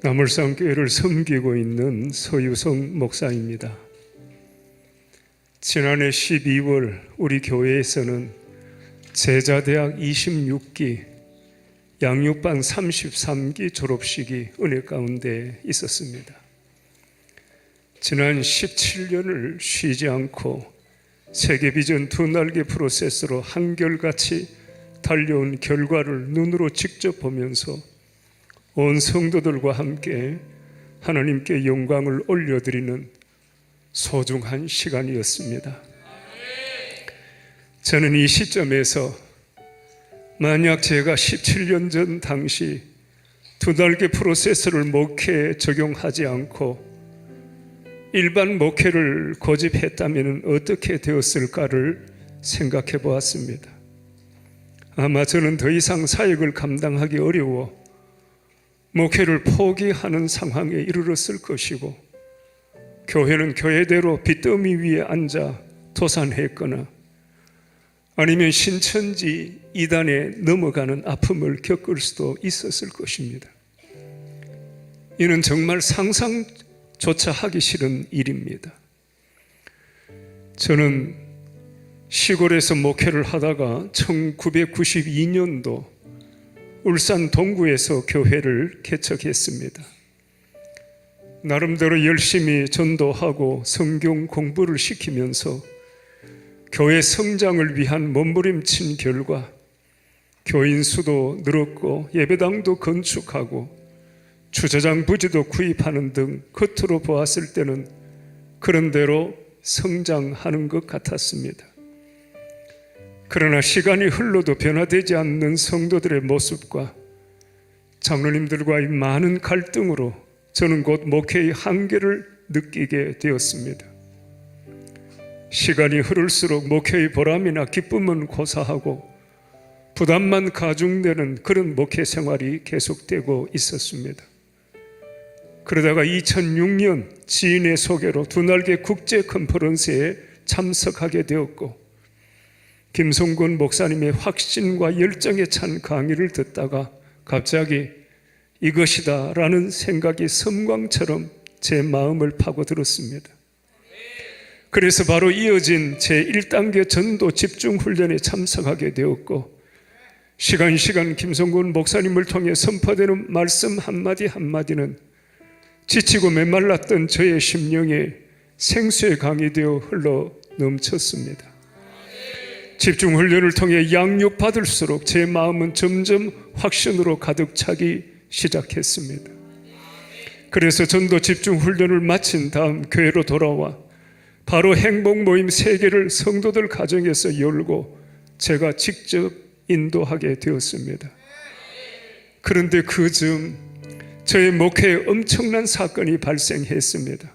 남울산교회를 섬기고 있는 서유성 목사입니다. 지난해 12월 우리 교회에서는 제자대학 26기, 양육반 33기 졸업식이 은혜 가운데 있었습니다. 지난 17년을 쉬지 않고 세계비전 두 날개 프로세스로 한결같이 달려온 결과를 눈으로 직접 보면서 온 성도들과 함께 하나님께 영광을 올려드리는 소중한 시간이었습니다. 저는 이 시점에서 만약 제가 17년 전 당시 두 날개 프로세스를 목회에 적용하지 않고 일반 목회를 고집했다면 어떻게 되었을까를 생각해 보았습니다. 아마 저는 더 이상 사역을 감당하기 어려워 목회를 포기하는 상황에 이르렀을 것이고, 교회는 교회대로 빚더미 위에 앉아 도산했거나 아니면 신천지 이단에 넘어가는 아픔을 겪을 수도 있었을 것입니다. 이는 정말 상상조차 하기 싫은 일입니다. 저는 시골에서 목회를 하다가 1992년도 울산 동구에서 교회를 개척했습니다. 나름대로 열심히 전도하고 성경 공부를 시키면서 교회 성장을 위한 몸부림친 결과 교인 수도 늘었고 예배당도 건축하고 주차장 부지도 구입하는 등 겉으로 보았을 때는 그런 대로 성장하는 것 같았습니다. 그러나 시간이 흘러도 변화되지 않는 성도들의 모습과 장로님들과의 많은 갈등으로 저는 곧 목회의 한계를 느끼게 되었습니다. 시간이 흐를수록 목회의 보람이나 기쁨은 고사하고 부담만 가중되는 그런 목회 생활이 계속되고 있었습니다. 그러다가 2006년 지인의 소개로 두 날개 국제 컨퍼런스에 참석하게 되었고, 김성곤 목사님의 확신과 열정에 찬 강의를 듣다가 갑자기 이것이다 라는 생각이 섬광처럼 제 마음을 파고들었습니다. 그래서 바로 이어진 제 1단계 전도 집중훈련에 참석하게 되었고, 시간 김성곤 목사님을 통해 선포되는 말씀 한마디 한마디는 지치고 메말랐던 저의 심령에 생수의 강이 되어 흘러 넘쳤습니다. 집중훈련을 통해 양육받을수록 제 마음은 점점 확신으로 가득 차기 시작했습니다. 그래서 전도 집중훈련을 마친 다음 교회로 돌아와 바로 행복모임 3개를 성도들 가정에서 열고 제가 직접 인도하게 되었습니다. 그런데 그 즈음 저의 목회에 엄청난 사건이 발생했습니다.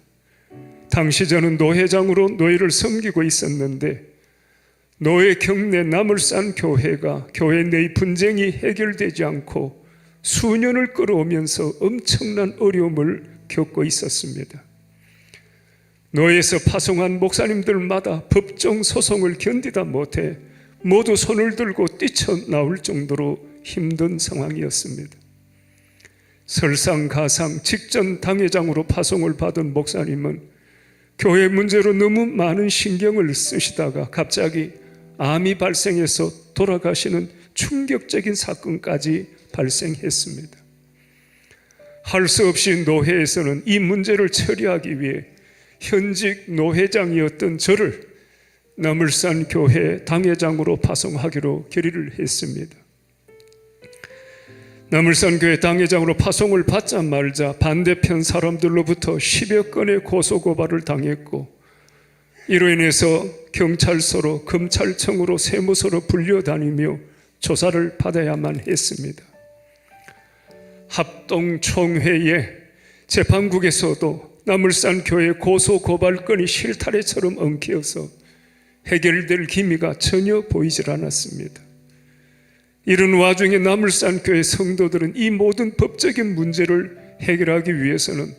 당시 저는 노회장으로 노예를 섬기고 있었는데 노예 경내 남울산 교회가 교회 내의 분쟁이 해결되지 않고 수년을 끌어오면서 엄청난 어려움을 겪고 있었습니다. 노예에서 파송한 목사님들마다 법정 소송을 견디다 못해 모두 손을 들고 뛰쳐나올 정도로 힘든 상황이었습니다. 설상가상 직전 당회장으로 파송을 받은 목사님은 교회 문제로 너무 많은 신경을 쓰시다가 갑자기 암이 발생해서 돌아가시는 충격적인 사건까지 발생했습니다. 할 수 없이 노회에서는 이 문제를 처리하기 위해 현직 노회장이었던 저를 남울산 교회 당회장으로 파송하기로 결의를 했습니다. 남울산 교회 당회장으로 파송을 받자마자 반대편 사람들로부터 10여 건의 고소고발을 당했고, 이로 인해서 경찰서로 검찰청으로 세무서로 불려다니며 조사를 받아야만 했습니다. 합동총회에 재판국에서도 남울산 교회 고소고발건이 실타래처럼 엉켜서 해결될 기미가 전혀 보이질 않았습니다. 이런 와중에 남울산 교회 성도들은 이 모든 법적인 문제를 해결하기 위해서는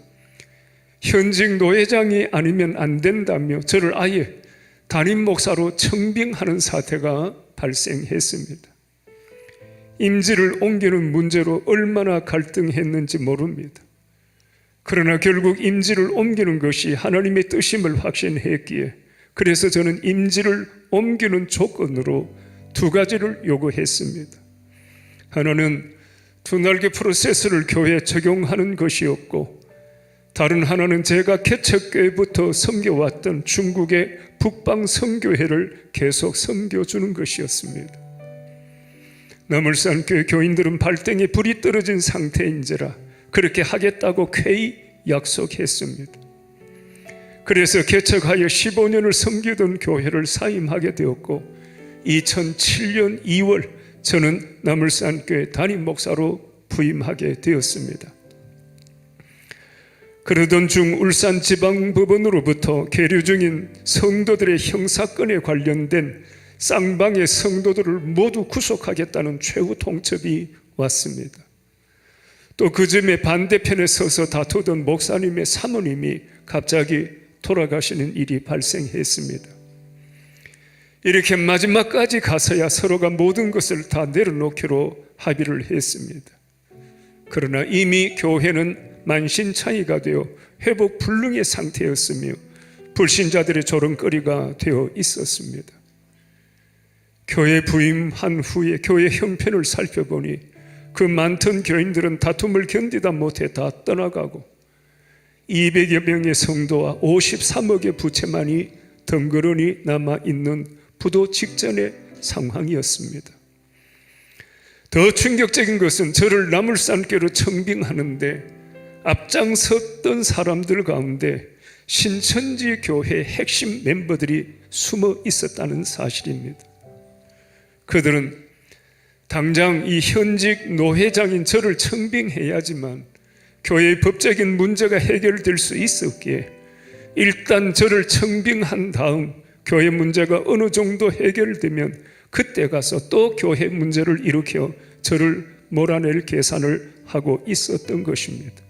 현직 노회장이 아니면 안 된다며 저를 아예 담임 목사로 청빙하는 사태가 발생했습니다. 임지를 옮기는 문제로 얼마나 갈등했는지 모릅니다. 그러나 결국 임지를 옮기는 것이 하나님의 뜻임을 확신했기에, 그래서 저는 임지를 옮기는 조건으로 두 가지를 요구했습니다. 하나는 두 날개 프로세스를 교회에 적용하는 것이었고, 다른 하나는 제가 개척교회부터 섬겨왔던 중국의 북방 선교회를 계속 섬겨주는 것이었습니다. 나물산교회 교인들은 발등에 불이 떨어진 상태인지라 그렇게 하겠다고 쾌히 약속했습니다. 그래서 개척하여 15년을 섬기던 교회를 사임하게 되었고, 2007년 2월 저는 나물산교회 담임 목사로 부임하게 되었습니다. 그러던 중 울산지방법원으로부터 계류 중인 성도들의 형사건에 관련된 쌍방의 성도들을 모두 구속하겠다는 최후 통첩이 왔습니다. 또 그 즈음에 반대편에 서서 다투던 목사님의 사모님이 갑자기 돌아가시는 일이 발생했습니다. 이렇게 마지막까지 가서야 서로가 모든 것을 다 내려놓기로 합의를 했습니다. 그러나 이미 교회는 만신창이가 되어 회복 불능의 상태였으며 불신자들의 조롱거리가 되어 있었습니다. 교회 부임한 후에 교회 형편을 살펴보니 그 많던 교인들은 다툼을 견디다 못해 다 떠나가고 200여 명의 성도와 53억의 부채만이 덩그러니 남아있는 부도 직전의 상황이었습니다. 더 충격적인 것은 저를 나물산교로 청빙하는데 앞장섰던 사람들 가운데 신천지 교회 핵심 멤버들이 숨어 있었다는 사실입니다. 그들은 당장 이 현직 노회장인 저를 청빙해야지만 교회의 법적인 문제가 해결될 수 있었기에 일단 저를 청빙한 다음 교회 문제가 어느 정도 해결되면 그때 가서 또 교회 문제를 일으켜 저를 몰아낼 계산을 하고 있었던 것입니다.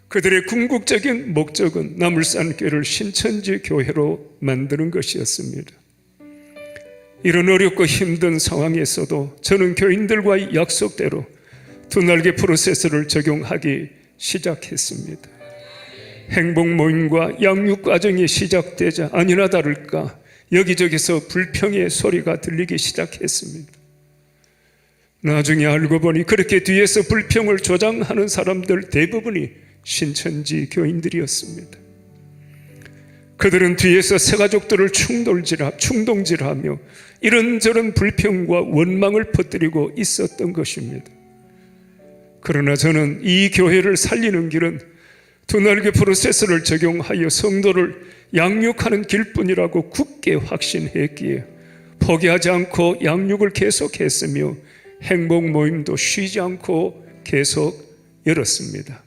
그들의 궁극적인 목적은 나물산교회를 신천지 교회로 만드는 것이었습니다. 이런 어렵고 힘든 상황에서도 저는 교인들과의 약속대로 두 날개 프로세스를 적용하기 시작했습니다. 행복 모임과 양육 과정이 시작되자 아니나 다를까 여기저기서 불평의 소리가 들리기 시작했습니다. 나중에 알고 보니 그렇게 뒤에서 불평을 조장하는 사람들 대부분이 신천지 교인들이었습니다. 그들은 뒤에서 새가족들을 충동질하며 이런저런 불평과 원망을 퍼뜨리고 있었던 것입니다. 그러나 저는 이 교회를 살리는 길은 두 날개 프로세스를 적용하여 성도를 양육하는 길뿐이라고 굳게 확신했기에 포기하지 않고 양육을 계속했으며 행복 모임도 쉬지 않고 계속 열었습니다.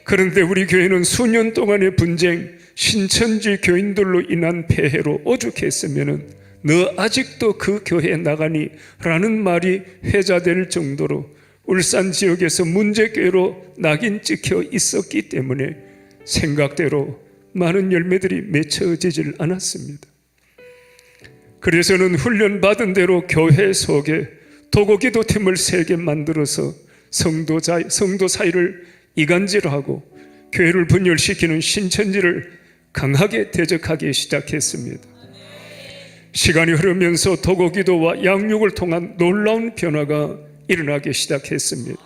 그런데 우리 교회는 수년 동안의 분쟁, 신천지 교인들로 인한 폐해로 오죽했으면 너 아직도 그 교회에 나가니? 라는 말이 회자될 정도로 울산 지역에서 문제교회로 낙인 찍혀 있었기 때문에 생각대로 많은 열매들이 맺혀지질 않았습니다. 그래서는 훈련받은 대로 교회 속에 도고기도팀을 3개 만들어서 성도 사이를 이간질하고 교회를 분열시키는 신천지를 강하게 대적하기 시작했습니다. 시간이 흐르면서 도고기도와 양육을 통한 놀라운 변화가 일어나기 시작했습니다.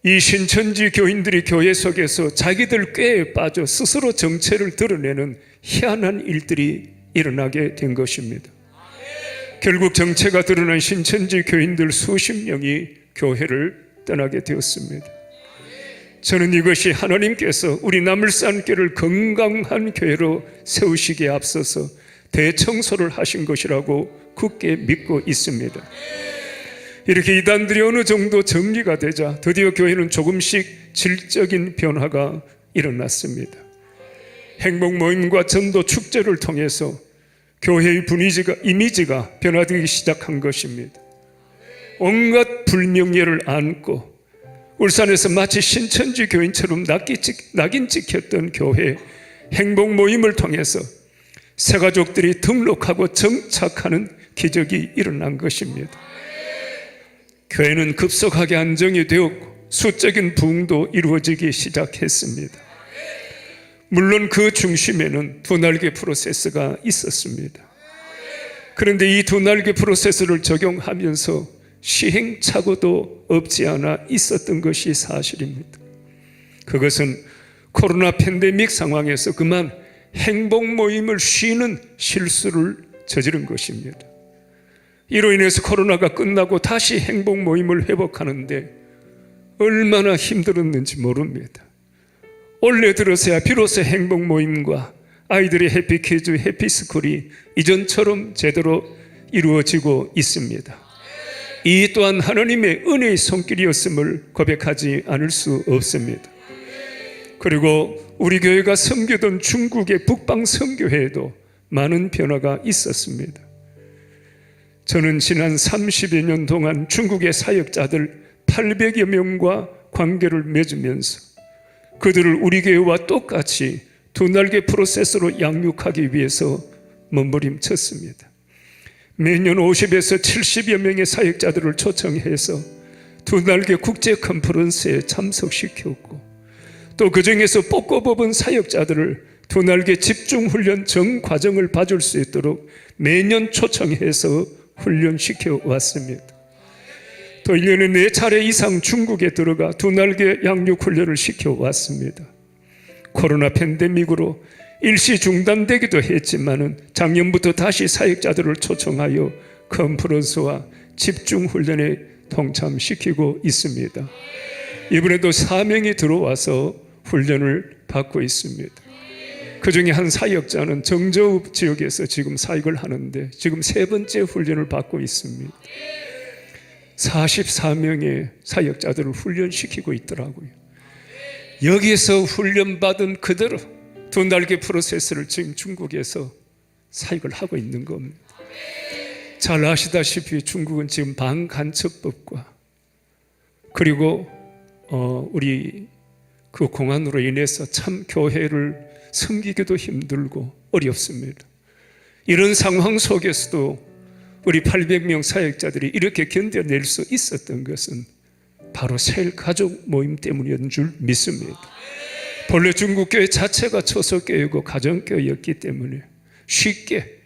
이 신천지 교인들이 교회 속에서 자기들 꾀에 빠져 스스로 정체를 드러내는 희한한 일들이 일어나게 된 것입니다. 결국 정체가 드러난 신천지 교인들 수십 명이 교회를 떠나게 되었습니다. 저는 이것이 하나님께서 우리 나물산교를 건강한 교회로 세우시기에 앞서서 대청소를 하신 것이라고 굳게 믿고 있습니다. 이렇게 이단들이 어느 정도 정리가 되자 드디어 교회는 조금씩 질적인 변화가 일어났습니다. 행복 모임과 전도 축제를 통해서 교회의 이미지가 변화되기 시작한 것입니다. 온갖 불명예를 안고 울산에서 마치 신천지 교인처럼 낙인 찍혔던 교회 행복 모임을 통해서 새가족들이 등록하고 정착하는 기적이 일어난 것입니다. 교회는 급속하게 안정이 되었고 수적인 부흥도 이루어지기 시작했습니다. 물론 그 중심에는 두 날개 프로세스가 있었습니다. 그런데 이 두 날개 프로세스를 적용하면서 시행착오도 없지 않아 있었던 것이 사실입니다. 그것은 코로나 팬데믹 상황에서 그만 행복 모임을 쉬는 실수를 저지른 것입니다. 이로 인해서 코로나가 끝나고 다시 행복 모임을 회복하는데 얼마나 힘들었는지 모릅니다. 올해 들어서야 비로소 행복 모임과 아이들의 해피키즈, 해피스쿨이 이전처럼 제대로 이루어지고 있습니다. 이 또한 하나님의 은혜의 손길이었음을 고백하지 않을 수 없습니다. 그리고 우리 교회가 섬기던 중국의 북방 선교회에도 많은 변화가 있었습니다. 저는 지난 30여 년 동안 중국의 사역자들 800여 명과 관계를 맺으면서 그들을 우리 교회와 똑같이 두 날개 프로세스로 양육하기 위해서 몸부림쳤습니다. 매년 50에서 70여 명의 사역자들을 초청해서 두 날개 국제 컨퍼런스에 참석시켰고 또 그 중에서 뽑고 사역자들을 두 날개 집중훈련 전 과정을 봐줄 수 있도록 매년 초청해서 훈련시켜 왔습니다. 또 1년에 4차례 이상 중국에 들어가 두 날개 양육 훈련을 시켜 왔습니다. 코로나 팬데믹으로 일시 중단되기도 했지만 작년부터 다시 사역자들을 초청하여 컨퍼런스와 집중훈련에 동참시키고 있습니다. 이번에도 4명이 들어와서 훈련을 받고 있습니다. 그 중에 한 사역자는 정저우 지역에서 지금 사역을 하는데 지금 3번째 훈련을 받고 있습니다. 44명의 사역자들을 훈련시키고 있더라고요. 여기에서 훈련받은 그대로 두 날개 프로세스를 지금 중국에서 사역을 하고 있는 겁니다. 잘 아시다시피 중국은 지금 반간첩법과 그리고 우리 그 공안으로 인해서 참 교회를 섬기기도 힘들고 어렵습니다. 이런 상황 속에서도 우리 800명 사역자들이 이렇게 견뎌낼 수 있었던 것은 바로 셀가족 모임 때문이었는 줄 믿습니다. 본래 중국교회 자체가 초석교회고 가정교회였기 때문에 쉽게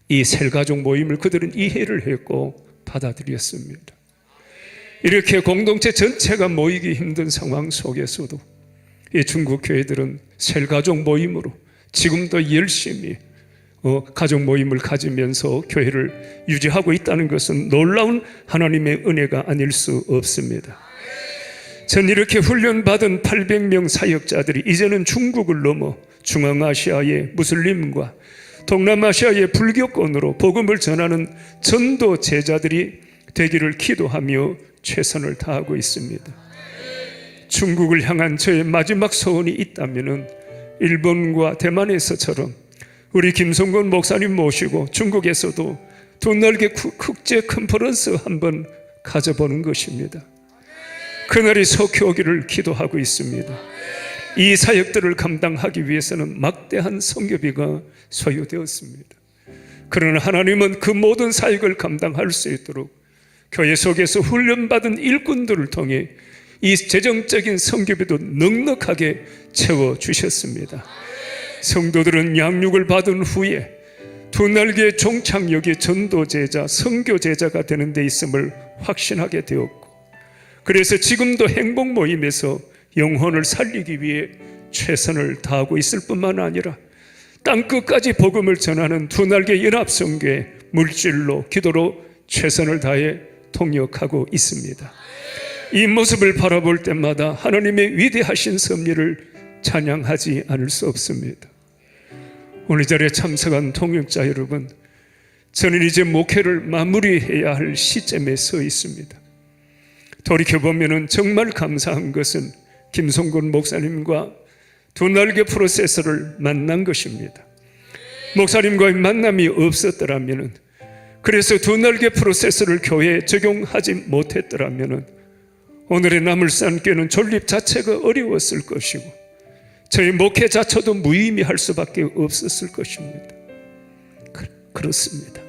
이 셀가족 모임을 그들은 이해를 했고 받아들였습니다. 이렇게 공동체 전체가 모이기 힘든 상황 속에서도 이 중국 교회들은 셀가족 모임으로 지금도 열심히 가족 모임을 가지면서 교회를 유지하고 있다는 것은 놀라운 하나님의 은혜가 아닐 수 없습니다. 전 이렇게 훈련받은 800명 사역자들이 이제는 중국을 넘어 중앙아시아의 무슬림과 동남아시아의 불교권으로 복음을 전하는 전도 제자들이 되기를 기도하며 최선을 다하고 있습니다. 중국을 향한 저의 마지막 소원이 있다면 일본과 대만에서처럼 우리 김성곤 목사님 모시고 중국에서도 두 날개 국제 컨퍼런스 한번 가져보는 것입니다. 그날이 속히 오기를 기도하고 있습니다. 이 사역들을 감당하기 위해서는 막대한 선교비가 소요되었습니다. 그러나 하나님은 그 모든 사역을 감당할 수 있도록 교회 속에서 훈련받은 일꾼들을 통해 이 재정적인 선교비도 넉넉하게 채워주셨습니다. 성도들은 양육을 받은 후에 두 날개의 종착역의 전도제자, 선교제자가 되는 데 있음을 확신하게 되었고 그래서 지금도 행복 모임에서 영혼을 살리기 위해 최선을 다하고 있을 뿐만 아니라 땅끝까지 복음을 전하는 두 날개 연합선교회 물질로 기도로 최선을 다해 통역하고 있습니다. 이 모습을 바라볼 때마다 하나님의 위대하신 섭리를 찬양하지 않을 수 없습니다. 오늘 자리에 참석한 통역자 여러분, 저는 이제 목회를 마무리해야 할 시점에 서 있습니다. 돌이켜보면 정말 감사한 것은 김성곤 목사님과 두 날개 프로세서를 만난 것입니다. 목사님과의 만남이 없었더라면, 그래서 두 날개 프로세서를 교회에 적용하지 못했더라면 오늘의 나물산교회는 존립 자체가 어려웠을 것이고 저희 목회 자체도 무의미할 수밖에 없었을 것입니다. 그렇습니다.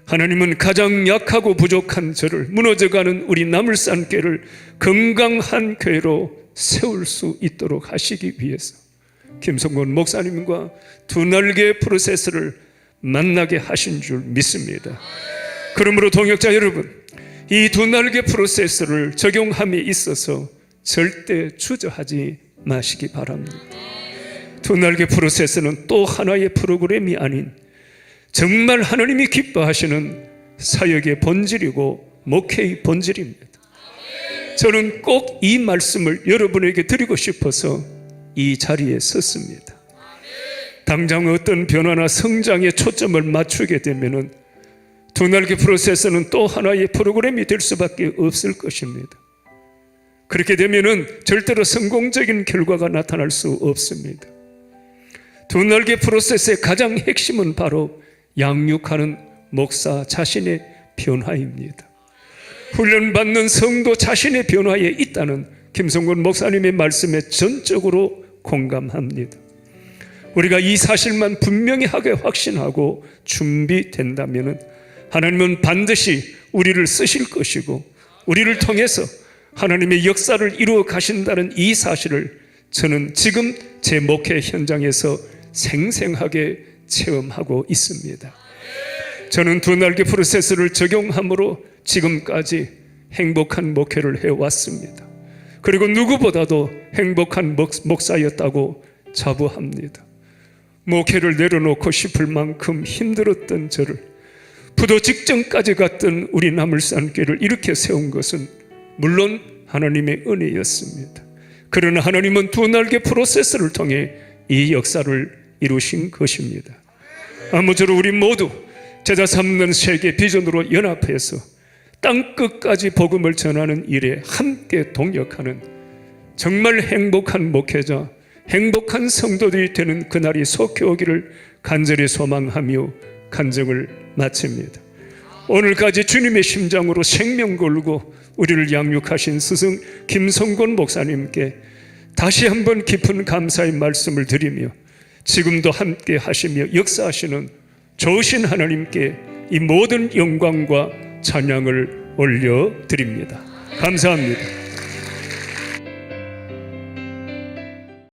하나님은 가장 약하고 부족한 저를, 무너져가는 우리 나물산교회를 건강한 교회로 세울 수 있도록 하시기 위해서 김성곤 목사님과 두 날개 프로세스를 만나게 하신 줄 믿습니다. 그러므로 동역자 여러분, 이 두 날개 프로세스를 적용함에 있어서 절대 주저하지 마시기 바랍니다. 두 날개 프로세스는 또 하나의 프로그램이 아닌 정말 하나님이 기뻐하시는 사역의 본질이고 목회의 본질입니다. 저는 꼭 이 말씀을 여러분에게 드리고 싶어서 이 자리에 섰습니다. 당장 어떤 변화나 성장에 초점을 맞추게 되면 두 날개 프로세스는 또 하나의 프로그램이 될 수밖에 없을 것입니다. 그렇게 되면 절대로 성공적인 결과가 나타날 수 없습니다. 두 날개 프로세스의 가장 핵심은 바로 양육하는 목사 자신의 변화입니다. 훈련받는 성도 자신의 변화에 있다는 김성곤 목사님의 말씀에 전적으로 공감합니다. 우리가 이 사실만 분명하게 확신하고 준비된다면 하나님은 반드시 우리를 쓰실 것이고 우리를 통해서 하나님의 역사를 이루어 가신다는 이 사실을 저는 지금 제 목회 현장에서 생생하게 체험하고 있습니다. 저는 두 날개 프로세스를 적용함으로 지금까지 행복한 목회를 해왔습니다. 그리고 누구보다도 행복한 목사였다고 자부합니다. 목회를 내려놓고 싶을 만큼 힘들었던 저를 부도 직전까지 갔던 우리 나물산교회를 이렇게 세운 것은 물론 하나님의 은혜였습니다. 그러나 하나님은 두 날개 프로세스를 통해 이 역사를 이루신 것입니다. 아무쪼록 우리 모두 제자 삼는 세계 비전으로 연합해서 땅끝까지 복음을 전하는 일에 함께 동역하는 정말 행복한 목회자, 행복한 성도들이 되는 그날이 속히 오기를 간절히 소망하며 간증을 마칩니다. 오늘까지 주님의 심장으로 생명 걸고 우리를 양육하신 스승 김성곤 목사님께 다시 한번 깊은 감사의 말씀을 드리며 지금도 함께 하시며 역사하시는 좋으신 하나님께 이 모든 영광과 찬양을 올려드립니다. 감사합니다.